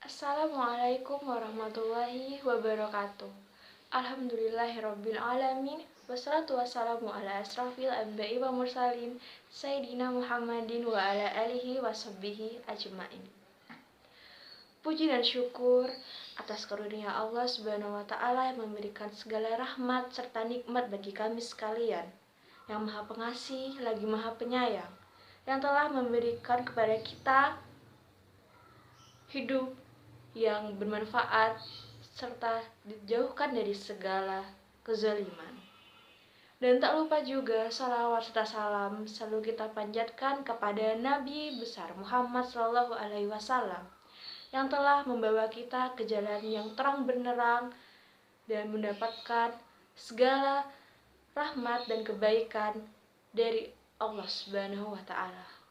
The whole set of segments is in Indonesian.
Assalamualaikum warahmatullahi wabarakatuh. Alhamdulillahirabbil alamin. Wassalatu wassalamu ala asrafil anbiya'i wa mursalin Sayyidina Muhammadin wa ala alihi wa sahbihi ajmain. Puji dan syukur atas karunia Allah Subhanahu wa taala yang memberikan segala rahmat serta nikmat bagi kami sekalian, yang Maha Pengasih lagi Maha Penyayang, yang telah memberikan kepada kita hidup yang bermanfaat serta dijauhkan dari segala kezaliman. Dan tak lupa juga salawat serta salam selalu kita panjatkan kepada Nabi besar Muhammad SAW yang telah membawa kita ke jalan yang terang benderang dan mendapatkan segala rahmat dan kebaikan dari Allah Subhanahu wa taala.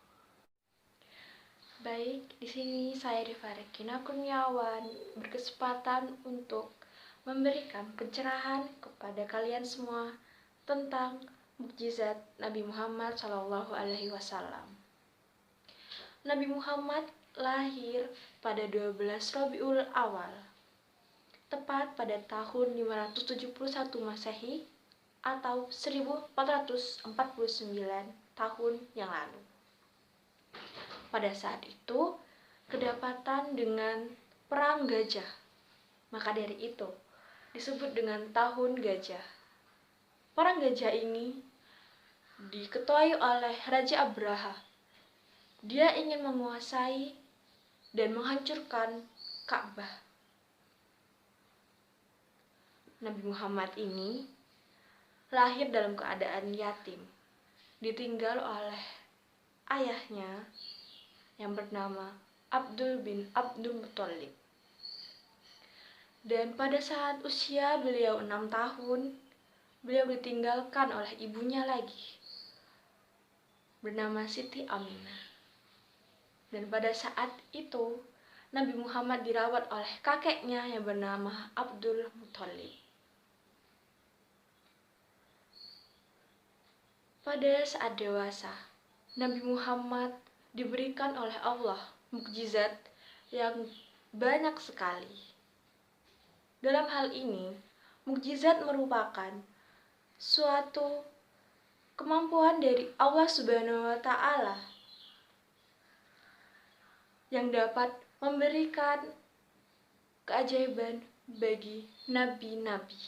Baik, di sini saya Rifa Rekina Kurniawan berkesempatan untuk memberikan pencerahan kepada kalian semua tentang mukjizat Nabi Muhammad SAW. Nabi Muhammad lahir pada 12 Rabiul Awal, tepat pada tahun 571 Masehi atau 1449 tahun yang lalu. Pada saat itu, kedapatan dengan perang gajah. Maka dari itu, disebut dengan tahun gajah. Perang gajah ini diketuai oleh Raja Abraha. Dia ingin menguasai dan menghancurkan Ka'bah. Nabi Muhammad ini lahir dalam keadaan yatim, ditinggal oleh ayahnya yang bernama Abdul bin Abdul Muthalib. Dan pada saat usia beliau 6 tahun, beliau ditinggalkan oleh ibunya lagi, bernama Siti Aminah. Dan pada saat itu, Nabi Muhammad dirawat oleh kakeknya yang bernama Abdul Muthalib. Pada saat dewasa, Nabi Muhammad diberikan oleh Allah mukjizat yang banyak sekali. Dalam hal ini, mukjizat merupakan suatu kemampuan dari Allah Subhanahu wa taala yang dapat memberikan keajaiban bagi nabi-nabi.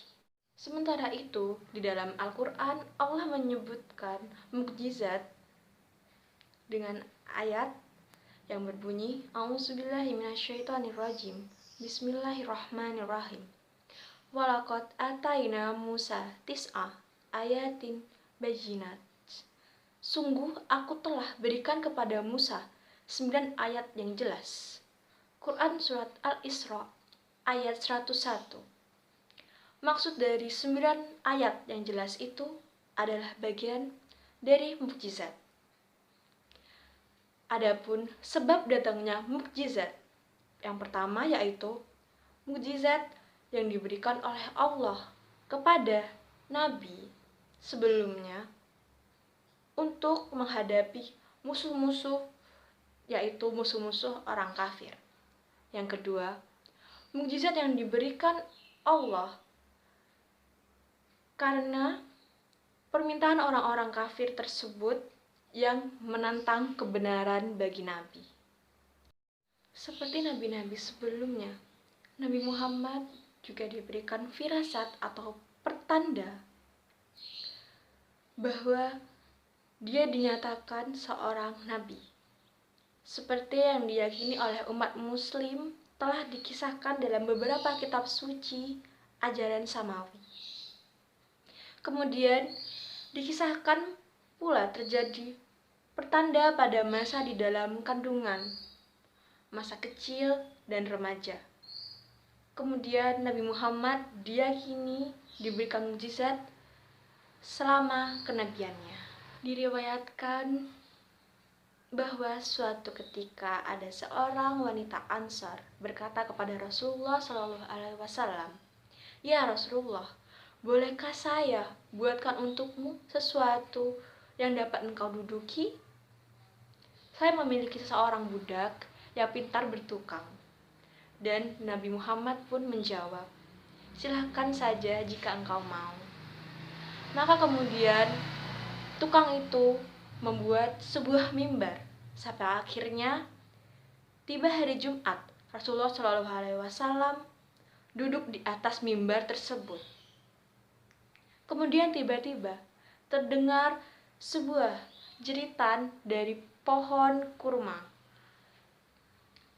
Sementara itu, di dalam Al-Qur'an Allah menyebutkan mukjizat dengan ayat yang berbunyi A'udzubillahi minasyaitonirrajim. Bismillahirrahmanirrahim. Walaqad ataina Musa tis'a ayatin bayyinat. Sungguh aku telah berikan kepada Musa 9 ayat yang jelas. Quran Surat Al-Isra ayat 101. Maksud dari 9 ayat yang jelas itu adalah bagian dari mukjizat. Adapun sebab datangnya mukjizat, yang pertama yaitu mukjizat yang diberikan oleh Allah kepada nabi sebelumnya untuk menghadapi musuh-musuh, yaitu musuh-musuh orang kafir. Yang kedua, mukjizat yang diberikan Allah karena permintaan orang-orang kafir tersebut yang menantang kebenaran bagi Nabi. Seperti nabi-nabi sebelumnya, Nabi Muhammad juga diberikan firasat atau pertanda bahwa dia dinyatakan seorang nabi. Seperti yang diyakini oleh umat muslim telah dikisahkan dalam beberapa kitab suci ajaran samawi. Kemudian dikisahkan pula terjadi pertanda pada masa di dalam kandungan, masa kecil dan remaja. Kemudian Nabi Muhammad diyakini diberikan mukjizat selama kenabiannya. Diriwayatkan bahwa suatu ketika ada seorang wanita Ansar berkata kepada Rasulullah SAW, "Ya Rasulullah, bolehkah saya buatkan untukmu sesuatu yang dapat engkau duduki? Saya memiliki seorang budak yang pintar bertukang, Dan Nabi Muhammad pun menjawab, "Silahkan saja jika engkau mau." Maka kemudian tukang itu membuat sebuah mimbar sampai akhirnya tiba hari Jumat. Rasulullah Shallallahu Alaihi Wasallam duduk di atas mimbar tersebut. Kemudian tiba-tiba terdengar sebuah jeritan dari pohon kurma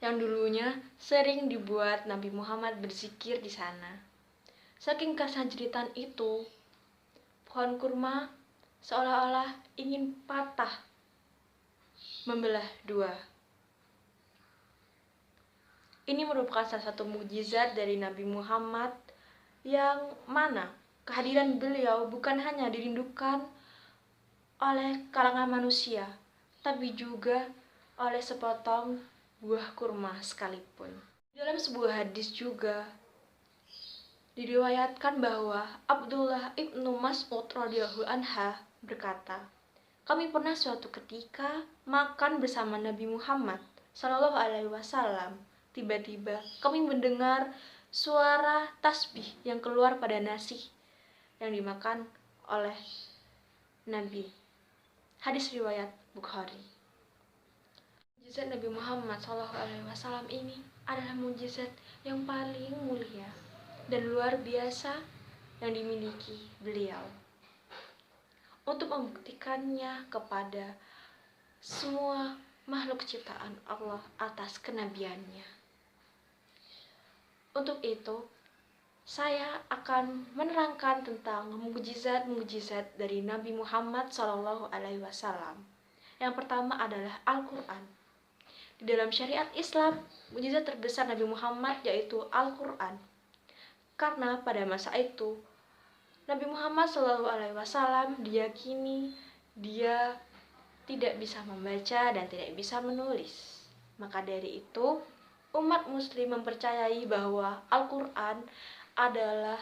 yang dulunya sering dibuat Nabi Muhammad berzikir di sana. Saking keras jeritan itu, pohon kurma seolah-olah ingin patah, membelah dua. Ini merupakan salah satu mukjizat dari Nabi Muhammad yang mana kehadiran beliau bukan hanya dirindukan oleh kalangan manusia, tapi juga oleh sepotong buah kurma sekalipun. Dalam sebuah hadis juga diriwayatkan bahwa Abdullah ibnu Mas'ud radhiyallahu anha berkata, "Kami pernah suatu ketika makan bersama Nabi Muhammad Shallallahu Alaihi Wasallam. Tiba-tiba kami mendengar suara tasbih yang keluar pada nasi yang dimakan oleh Nabi." Hadis riwayat Bukhari. Mukjizat Nabi Muhammad SAW ini adalah mukjizat yang paling mulia dan luar biasa yang dimiliki beliau untuk membuktikannya kepada semua makhluk ciptaan Allah atas kenabiannya. Untuk itu, saya akan menerangkan tentang mukjizat-mukjizat dari Nabi Muhammad SAW. Yang pertama adalah Al-Quran. Di dalam syariat Islam, mukjizat terbesar Nabi Muhammad yaitu Al-Quran. Karena pada masa itu, Nabi Muhammad SAW diyakini dia tidak bisa membaca dan tidak bisa menulis. Maka dari itu, umat muslim mempercayai bahwa Al-Quran adalah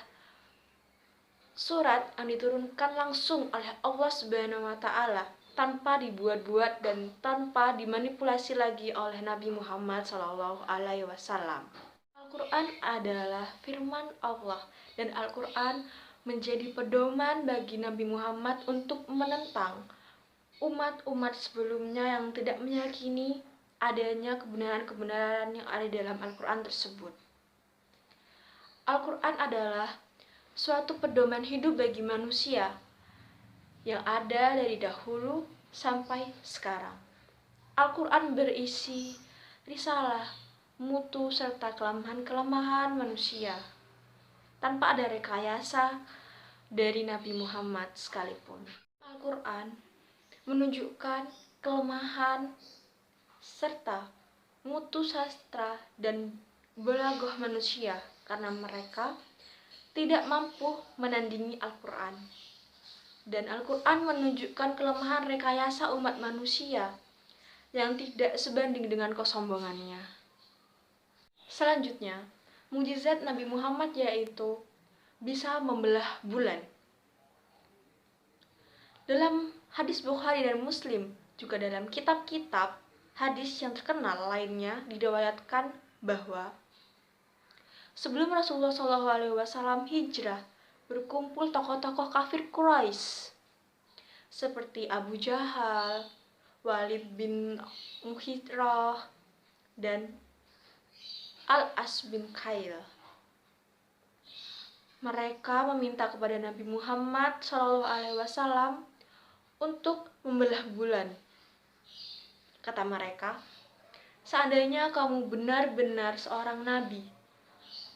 surat yang diturunkan langsung oleh Allah Subhanahu wa Ta'ala tanpa dibuat-buat dan tanpa dimanipulasi lagi oleh Nabi Muhammad Shallallahu Alaihi Wasallam. Al-Quran adalah firman Allah dan Al-Quran menjadi pedoman bagi Nabi Muhammad untuk menentang umat-umat sebelumnya yang tidak meyakini adanya kebenaran-kebenaran yang ada dalam Al-Quran tersebut. Al-Quran adalah suatu pedoman hidup bagi manusia yang ada dari dahulu sampai sekarang. Al-Quran berisi risalah, mutu, serta kelemahan-kelemahan manusia tanpa ada rekayasa dari Nabi Muhammad sekalipun. Al-Quran menunjukkan kelemahan serta mutu sastra dan balaghah manusia karena mereka tidak mampu menandingi Al-Quran. Dan Al-Quran menunjukkan kelemahan rekayasa umat manusia yang tidak sebanding dengan kesombongannya. Selanjutnya, mukjizat Nabi Muhammad yaitu bisa membelah bulan. Dalam hadis Bukhari dan Muslim, juga dalam kitab-kitab hadis yang terkenal lainnya diriwayatkan bahwa sebelum Rasulullah SAW hijrah, berkumpul tokoh-tokoh kafir Quraisy seperti Abu Jahal, Walid bin Mughirah, dan Al-As bin Khail. Mereka meminta kepada Nabi Muhammad SAW untuk membelah bulan. Kata mereka, "Seandainya kamu benar-benar seorang nabi,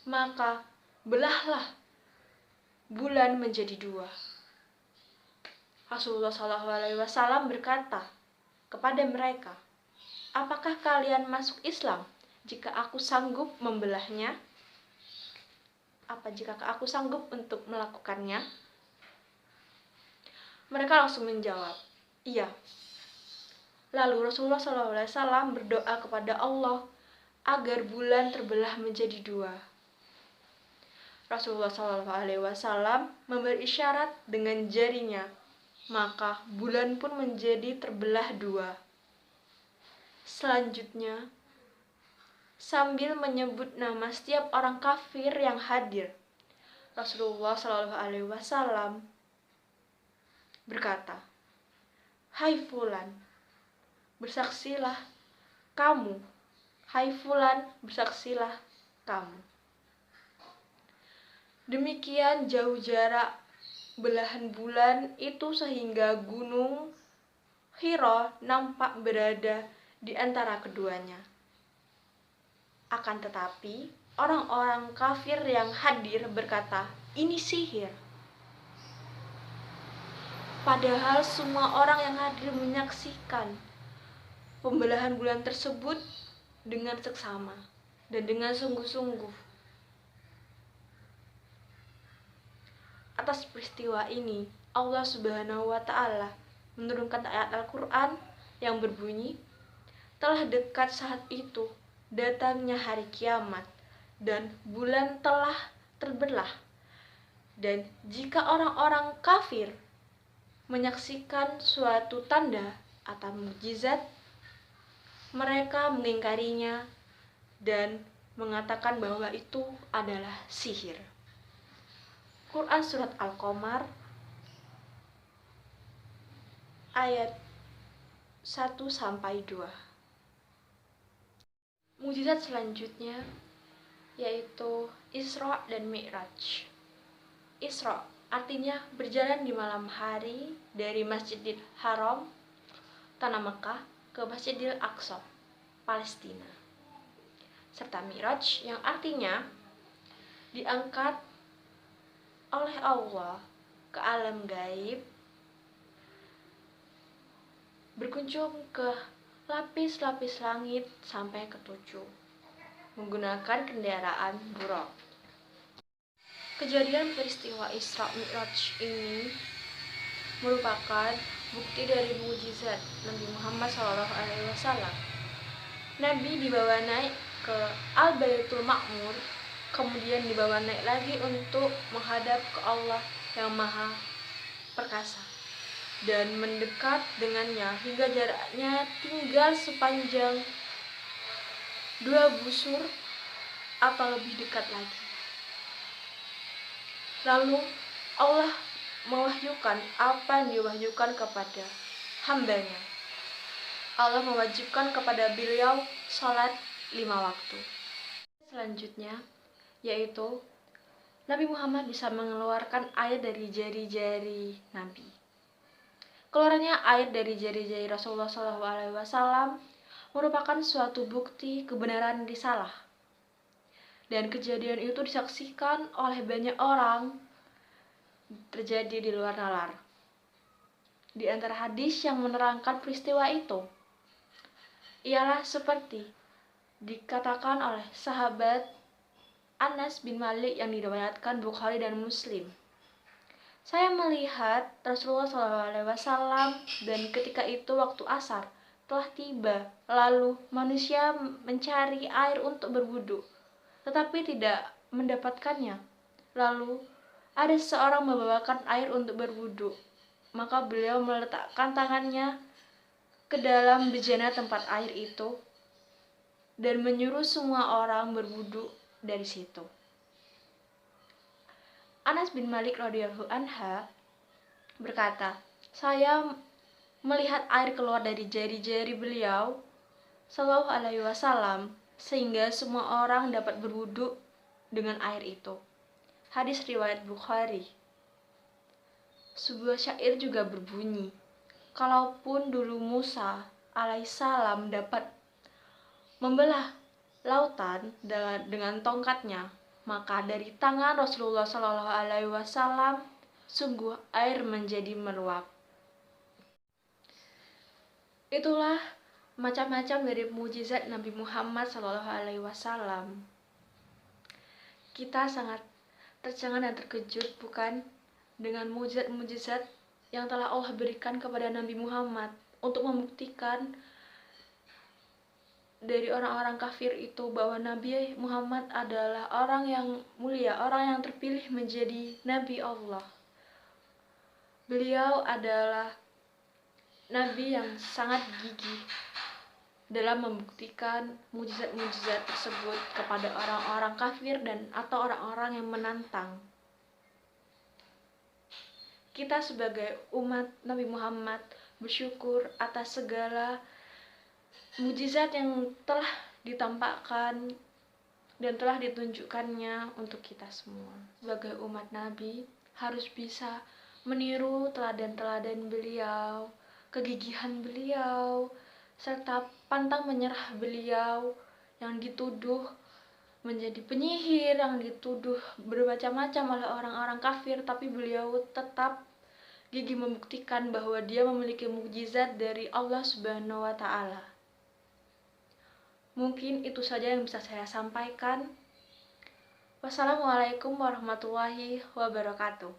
maka belahlah bulan menjadi dua." Rasulullah SAW berkata kepada mereka, "Apakah kalian masuk Islam jika aku sanggup membelahnya? Apa jika aku sanggup untuk melakukannya?" Mereka langsung menjawab, "Iya." Lalu Rasulullah SAW berdoa kepada Allah agar bulan terbelah menjadi dua. Rasulullah SAW memberi isyarat dengan jarinya, maka bulan pun menjadi terbelah dua. Selanjutnya, sambil menyebut nama setiap orang kafir yang hadir. Rasulullah Shallallahu Alaihi Wasallam berkata, "Hai fulan, bersaksilah kamu. Hai fulan, bersaksilah kamu." Demikian jauh jarak belahan bulan itu sehingga gunung Hira nampak berada di antara keduanya. Akan tetapi, orang-orang kafir yang hadir berkata, "Ini sihir." Padahal semua orang yang hadir menyaksikan pembelahan bulan tersebut dengan seksama dan dengan sungguh-sungguh. Atas peristiwa ini, Allah Subhanahu wa Ta'ala menurunkan ayat Al-Quran yang berbunyi, "Telah dekat saat itu datangnya hari kiamat dan bulan telah terbelah. Dan jika orang-orang kafir menyaksikan suatu tanda atau mukjizat, mereka mengingkarinya dan mengatakan bahwa itu adalah sihir." Quran Surat Al-Qamar ayat 1-2. Mukjizat selanjutnya yaitu Isra dan Mi'raj. Isra artinya berjalan di malam hari dari Masjidil Haram, Tanah Mekah, ke Masjidil Aqsa, Palestina. Serta Mi'raj yang artinya diangkat oleh Allah ke alam gaib, berkunjung ke lapis-lapis langit sampai ke 7 menggunakan kendaraan buraq. Kejadian peristiwa Isra Mi'raj ini merupakan bukti dari mukjizat Nabi Muhammad SAW. Nabi dibawa naik ke Al-Baitul Ma'mur, kemudian dibawa naik lagi untuk menghadap ke Allah yang Maha Perkasa dan mendekat dengannya hingga jaraknya tinggal sepanjang 2 busur atau lebih dekat lagi. Lalu Allah mewahyukan apa yang diwahyukan kepada hambanya. Allah mewajibkan kepada beliau sholat 5 waktu. Selanjutnya yaitu Nabi Muhammad bisa mengeluarkan air dari jari-jari Nabi. Keluarnya air dari jari-jari Rasulullah SAW merupakan suatu bukti kebenaran risalah. Dan kejadian itu disaksikan oleh banyak orang terjadi di luar nalar. Di antara hadis yang menerangkan peristiwa itu ialah seperti dikatakan oleh sahabat Anas bin Malik yang diriwayatkan Bukhari dan Muslim. "Saya melihat Rasulullah SAW dan ketika itu waktu asar telah tiba, lalu manusia mencari air untuk berwudu, tetapi tidak mendapatkannya. Lalu ada seseorang membawakan air untuk berwudu, maka beliau meletakkan tangannya ke dalam bejana tempat air itu dan menyuruh semua orang berwudu dari situ." Anas bin Malik radhiyallahu anha berkata, "Saya melihat air keluar dari jari-jari beliau Shallallahu Alaihi Wasallam sehingga semua orang dapat berwudu dengan air itu." Hadis riwayat Bukhari. Sebuah syair juga berbunyi, "Kalaupun dulu Musa alaihissalam dapat membelah lautan dengan tongkatnya, maka dari tangan Rasulullah Shallallahu Alaihi Wasallam sungguh air menjadi meluap." Itulah macam-macam dari mukjizat Nabi Muhammad Shallallahu Alaihi Wasallam. Kita sangat tercengang dan terkejut, bukan, dengan mukjizat-mukjizat yang telah Allah berikan kepada Nabi Muhammad untuk membuktikan dari orang-orang kafir itu bahwa Nabi Muhammad adalah orang yang mulia, orang yang terpilih menjadi Nabi Allah. Beliau adalah Nabi yang sangat gigih dalam membuktikan mukjizat-mukjizat tersebut kepada orang-orang kafir dan atau orang-orang yang menantang. Kita sebagai umat Nabi Muhammad bersyukur atas segala mukjizat yang telah ditampakkan dan telah ditunjukkannya untuk kita semua. Sebagai umat Nabi harus bisa meniru teladan-teladan beliau, kegigihan beliau, serta pantang menyerah beliau yang dituduh menjadi penyihir, yang dituduh bermacam-macam oleh orang-orang kafir, tapi beliau tetap gigih membuktikan bahwa dia memiliki mukjizat dari Allah Subhanahu wa Ta'ala. Mungkin itu saja yang bisa saya sampaikan. Wassalamualaikum warahmatullahi wabarakatuh.